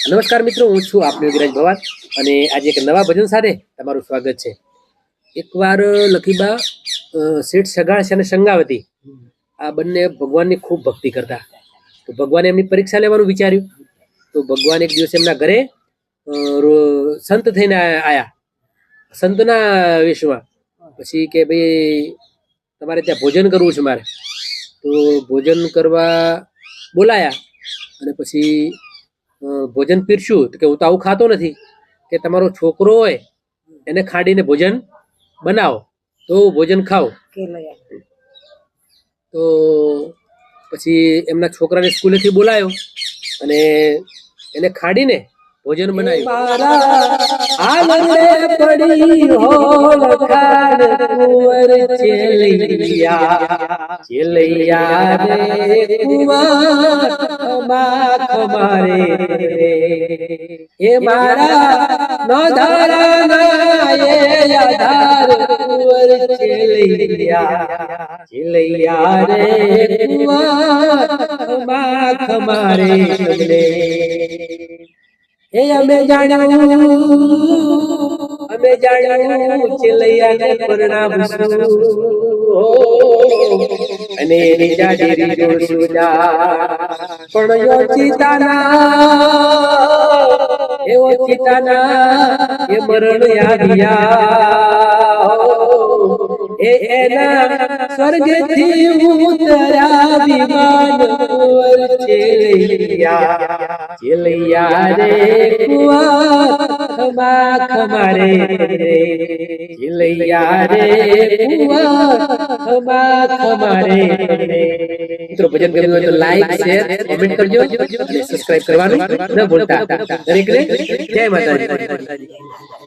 નમસ્કાર મિત્રો, હું છું આપનો વિરાજ ભવાન અને આજે એક નવા ભજન સાથે તમારું સ્વાગત છે. એકવાર લખીબા શેઠ સગાળ છે અને સંગાવતી આ બંને ભગવાનની ખૂબ ભક્તિ કરતા. તો ભગવાને એમની પરીક્ષા લેવાનું વિચાર્યું. તો ભગવાન એક દિવસ એમના ઘરે સંત થઈને આયા, સંતના વેશમાં. પછી કે ભાઈ તમારે ત્યાં ભોજન કરવું છે મારે. તો ભોજન કરવા બોલાયા અને પછી ભોજન પીરસ્યું. તો કે હું તો આવું ખાતો નથી, કે તમારો છોકરો હોય એને ખાડીને ભોજન બનાવો તો ભોજન ખાઓ. તો પછી એમના છોકરાને સ્કૂલેથી બોલાયો અને એને ખાડીને ભોજન એ અમે જાણ્યું ચેલૈયાને પરણાવશું અને એની જાડેરી જોશું પણ યો ચિતાના એ મરણ આવ્યા એ એના સ્વર્ગથી ઉતર્યા વિમાન ચેલૈયા રે કુવા ખમારે ચેલૈયા રે કુવા ખમારે. મિત્રો, ભજન ગમ્યું હોય તો લાઈક, શેર, કોમેન્ટ કરજો અને સબસ્ક્રાઇબ કરવાનું ન ભૂલતા. દરેકને જય માતાજી.